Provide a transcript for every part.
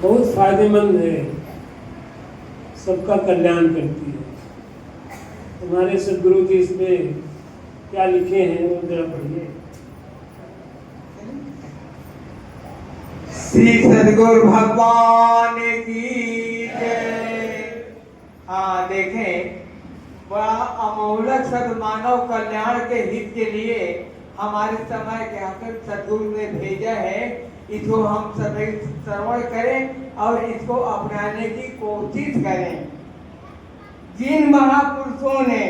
बहुत फायदेमंद है, सबका कल्याण करती है। हमारे सदगुरु जी इसमें क्या लिखे हैं वो जरा पढ़िए। श्री सदगुरु भगवान की जय। हाँ देखें, बड़ा अमूल्य सदमानव कल्याण के हित के लिए हमारे समय के हकीम सदगुरु ने भेजा है। इसको हम सभी श्रवण करें और इसको अपनाने की कोशिश करें। जिन महापुरुषों ने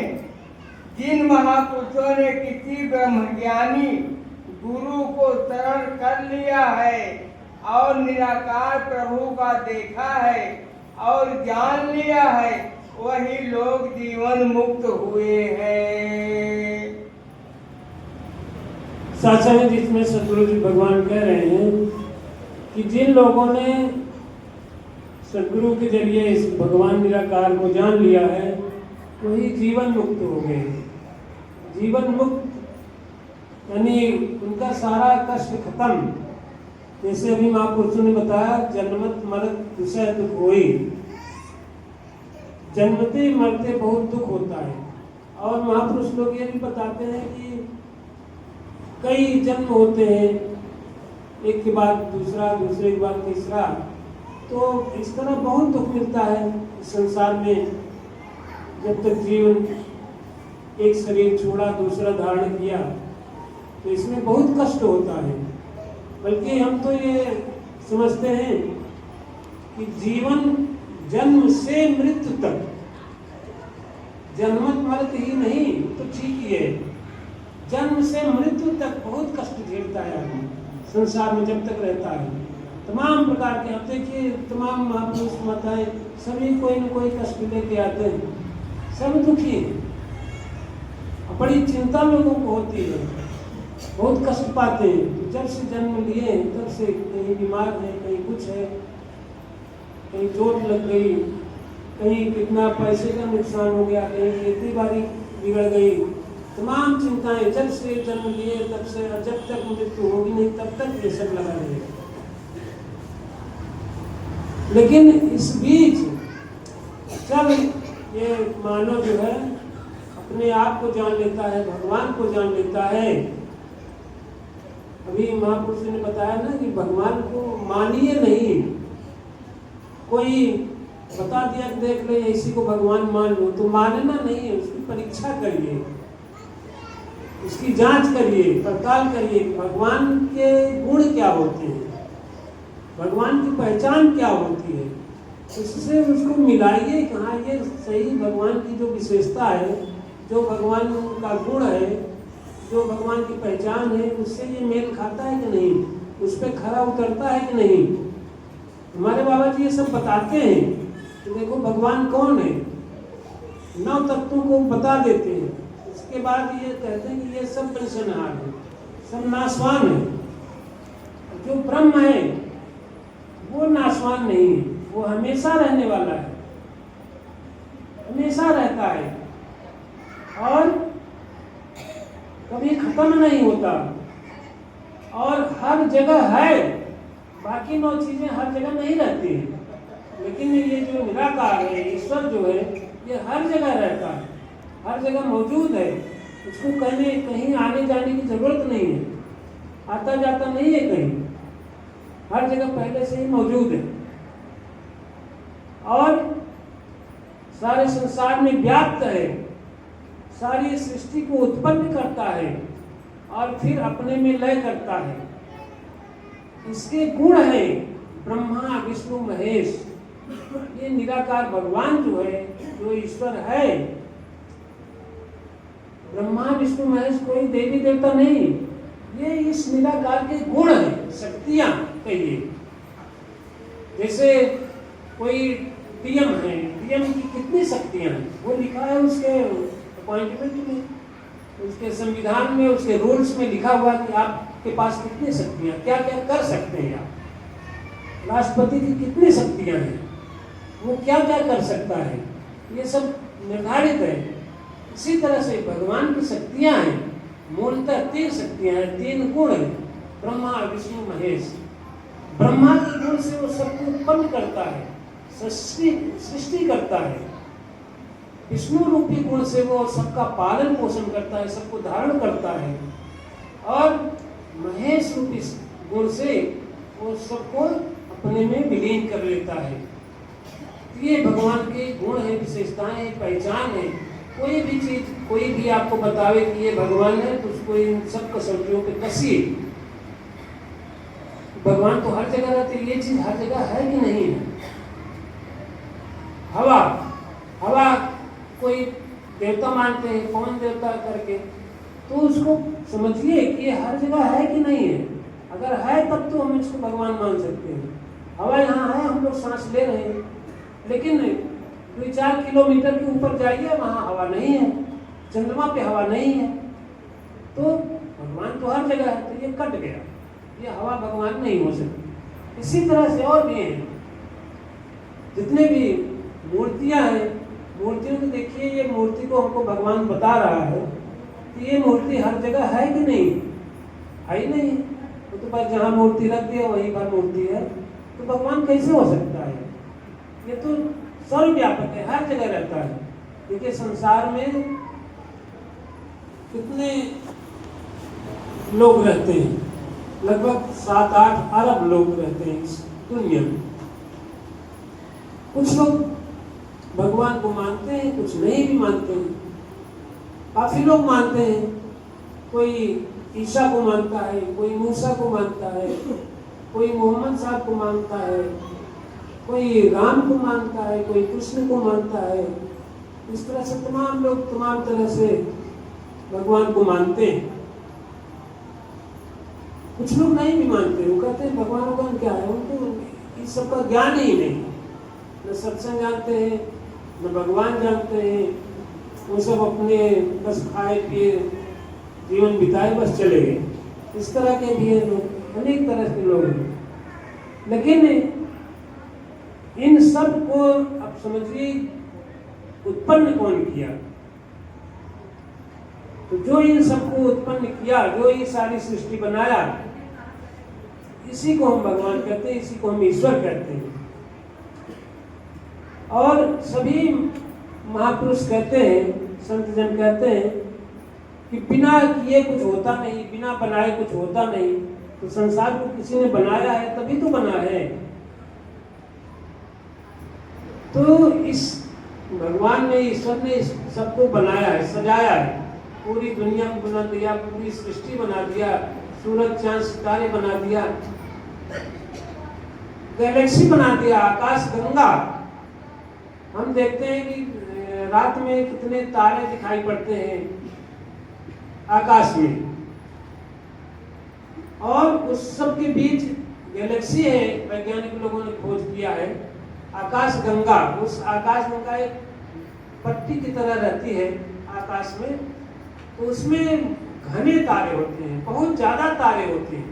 किसी ब्रह्मज्ञानी गुरु को शरण कर लिया है और निराकार प्रभु का देखा है और जान लिया है, वही लोग जीवन मुक्त हुए हैं। साचा जिसमें सदगुरु जी भगवान कह रहे हैं कि जिन लोगों ने सदगुरु के जरिए इस भगवान निराकार को जान लिया है वही जीवन मुक्त हो गए। जीवन मुक्त यानी उनका सारा कष्ट खत्म। जैसे अभी महापुरुषों ने बताया, जन्मत मरत विषय दुख होई, जन्मते मरते बहुत दुख होता है। और महापुरुष लोग ये भी बताते हैं कि कई जन्म होते हैं, एक के बाद दूसरा, दूसरे के बाद तीसरा, तो इस तरह बहुत दुख मिलता है इस संसार में। जब तक जीवन एक शरीर छोड़ा दूसरा धारण किया तो इसमें बहुत कष्ट होता है। बल्कि हम तो ये समझते हैं कि जीवन जन्म से मृत्यु तक, जन्मत मरत ही नहीं तो ठीक ही है, जन्म से मृत्यु तक बहुत कष्ट झेलता है आदमी संसार में जब तक रहता है। तमाम प्रकार के, आप देखिए तमाम महापुरुष माताएं सभी कोई न कोई कष्ट लेके आते हैं, सब दुखी हैं। बड़ी चिंता लोगों को होती है, बहुत कष्ट पाते हैं। तो जब से जन्म लिए तब से कहीं बीमार है, कहीं कुछ है, कहीं चोट लग गई, कहीं कितना पैसे का नुकसान हो गया, कहीं खेती बाड़ी बिगड़ गई, तमाम चिंताएं जब से जन्म लिए तब से, जब तक मृत्यु होगी नहीं तब तक ये सब लगा रहेगा। लेकिन इस बीच जब ये मानव जो है अपने आप को जान लेता है, भगवान को जान लेता है। अभी महापुरुष ने बताया ना कि भगवान को मानिए नहीं। कोई बता दिया कि देख ले इसी को भगवान मान लो, तो मानना नहीं है, उसकी परीक्षा करिए, उसकी जांच करिए, पड़ताल करिए, भगवान के गुण क्या होते हैं, भगवान की पहचान क्या होती है, उससे उसको मिलाइए कि हाँ ये सही भगवान की जो विशेषता है, जो भगवान का गुण है, जो भगवान की पहचान है, उससे ये मेल खाता है कि नहीं, उस पर खरा उतरता है कि नहीं। हमारे बाबा जी ये सब बताते हैं कि देखो भगवान कौन है, 9 तत्वों को बता देते हैं। उसके बाद ये कहते हैं कि ये सब पेंशनहार है, सब नाशवान है। जो ब्रह्म है वो नाशवान नहीं है, वो हमेशा रहने वाला है, हमेशा रहता है और कभी खत्म नहीं होता और हर जगह है। बाकी 9 चीजें हर जगह नहीं रहती हैं, लेकिन ये जो निराकार है, ईश्वर जो है, ये हर जगह रहता है, हर जगह मौजूद है। उसको कहीं आने जाने की जरूरत नहीं है, आता जाता नहीं है कहीं, हर जगह पहले से ही मौजूद है और सारे संसार में व्याप्त है, सारी सृष्टि को उत्पन्न करता है और फिर अपने में लय करता है। इसके गुण है ब्रह्मा विष्णु महेश। ये निराकार भगवान जो है, जो ईश्वर है, ब्रह्मा विष्णु महेश कोई देवी देवता नहीं, ये इस निराकार के गुण है, शक्तियां कहिए। जैसे कोई पीएम है, पीएम की कितनी शक्तियां हैं वो लिखा है उसके अपॉइंटमेंट में, उसके संविधान में, उसके रूल्स में लिखा हुआ कि आपके पास कितनी शक्तियां, क्या क्या कर सकते हैं आप। राष्ट्रपति की कितनी शक्तियां हैं, वो क्या क्या कर सकता है, ये सब निर्धारित है। इसी तरह से भगवान की शक्तियां हैं, मूलतः 3 शक्तियां हैं, 3 गुण हैं, ब्रह्मा विष्णु महेश। ब्रह्मा के गुण से वो सबको उत्पन्न करता है, सृष्टि करता है। विष्णु रूपी गुण से वो सबका पालन पोषण करता है, सबको धारण करता है। और महेश रूपी गुण से वो सबको अपने में विलीन कर लेता है। ये भगवान के गुण है, विशेषताएं हैं, पहचान है। कोई भी चीज, कोई भी आपको बतावे कि ये भगवान है, तो उसको इन सब कसौटियों पे कसिए। भगवान तो हर जगह रहते, ये चीज हर जगह है कि नहीं है? हवा, हवा कोई देवता मानते हैं, कौन देवता करके, तो उसको समझिए कि ये हर जगह है कि नहीं है। अगर है तब तो हम इसको भगवान मान सकते हैं। हवा यहाँ है, हम लोग सांस ले रहे हैं, लेकिन 2-4 किलोमीटर के ऊपर जाइए, वहाँ हवा नहीं है, चंद्रमा पे हवा नहीं है, तो भगवान तो हर जगह है, तो ये कट गया, ये हवा भगवान नहीं हो सकती। इसी तरह से और भी हैं, जितने भी मूर्तियां हैं, मूर्तियों को देखिए, ये मूर्ति को हमको भगवान बता रहा है कि ये मूर्ति हर जगह है कि नहीं है? ही नहीं। तो बस जहाँ मूर्ति रख दिया वहीं पर मूर्ति है, तो भगवान कैसे हो सकता है? ये तो सर्वव्यापक है, हर जगह रहता है। देखिए संसार में कितने लोग रहते हैं, लगभग 7-8 अरब लोग रहते हैं इस दुनिया में। कुछ लोग भगवान को मानते हैं, कुछ नहीं भी मानते हैं। काफी लोग मानते हैं, कोई ईसा को मानता है, कोई मूसा को मानता है, कोई मोहम्मद साहब को मानता है, कोई राम को मानता है, कोई कृष्ण को मानता है। इस तरह से तमाम लोग तमाम तरह से भगवान को मानते हैं। कुछ लोग नहीं भी मानते, वो कहते हैं भगवान क्या है, उनको इस सब का ज्ञान ही नहीं, न सत्संग जानते हैं, न भगवान जानते हैं। वो सब अपने बस खाए पिए जीवन बिताए, बस चले गए। इस तरह के भी हैं लोग, अनेक तरह के लोग हैं। लेकिन इन सब को अब समझिए उत्पन्न कौन किया? तो जो इन सबको उत्पन्न किया, जो ये सारी सृष्टि बनाया, इसी को हम भगवान कहते हैं, इसी को हम ईश्वर कहते हैं। और सभी महापुरुष कहते हैं, संत जन कहते हैं कि बिना किए कुछ होता नहीं, बिना बनाए कुछ होता नहीं। तो संसार को किसी ने बनाया है, तभी तो बना है। तो इस भगवान ने, ईश्वर ने इस सबको बनाया है, सजाया है, पूरी दुनिया को बना दिया, पूरी सृष्टि बना दिया, सूरज चांद सितारे बना दिया, गैलेक्सी बना दिया, आकाश गंगा। हम देखते हैं कि रात में कितने तारे दिखाई पड़ते हैं आकाश में, और उस सब के बीच गैलेक्सी है, वैज्ञानिक लोगों ने खोज किया है, आकाश गंगा। उस आकाश गंगा एक पट्टी की तरह रहती है आकाश में, तो उसमें घने तारे होते हैं, बहुत ज्यादा तारे होते हैं।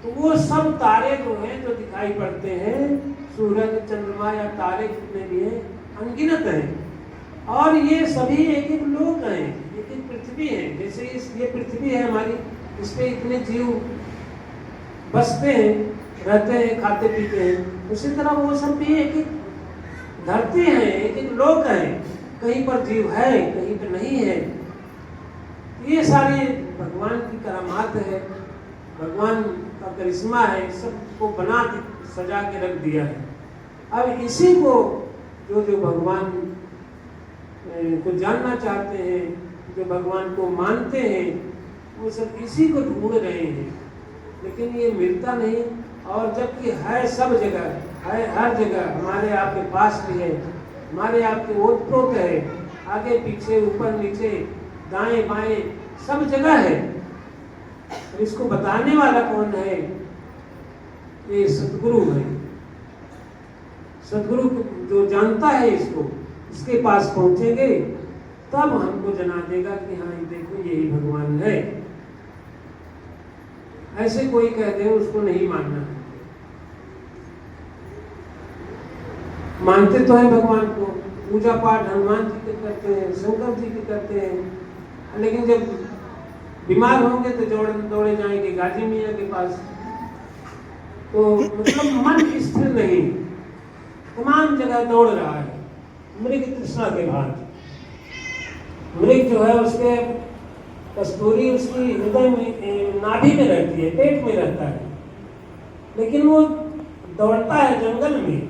तो वो सब तारे जो हैं, जो दिखाई पड़ते हैं, सूरज, चंद्रमा या तारे जितने भी हैं, अनगिनत हैं। और ये सभी एक एक लोक हैं, एक एक पृथ्वी है। जैसे ये पृथ्वी है हमारी, इस पे इतने जीव बसते हैं, रहते हैं, खाते पीते हैं। उसी तरह वो सब भी एक एक धरती है, एक एक लोक है। कहीं पर जीव है, कहीं पर नहीं है। ये सारी भगवान की करामात है, भगवान का करिश्मा है, सबको बना सजा के रख दिया है। अब इसी को जो भगवान को जानना चाहते हैं, जो भगवान को मानते हैं, वो सब इसी को ढूंढ रहे हैं, लेकिन ये मिलता नहीं। और जबकि है सब जगह, है हर जगह, हमारे आपके पास भी है, हमारे आपके ओत-प्रोत है, आगे पीछे, ऊपर नीचे, दाएं बाएं, सब जगह है। और इसको बताने वाला कौन है? ये सतगुरु है। सतगुरु जो जानता है इसको, इसके पास पहुंचेंगे तब हमको जना देगा कि हाँ देखो यही भगवान है। ऐसे कोई कह दे उसको नहीं मानना। मानते तो हैं भगवान को, पूजा पाठ हनुमान जी के करते हैं, शंकर जी के करते हैं, लेकिन जब बीमार होंगे तो दौड़े जाएंगे गाजी मियाँ के पास। तो मतलब मन स्थिर नहीं, तमाम जगह दौड़ रहा है मृग तृष्णा के भांति। मृग जो है उसके कस्तूरी उसकी हृदय में नाभि में रहती है, पेट में रहता है, लेकिन वो दौड़ता है जंगल में,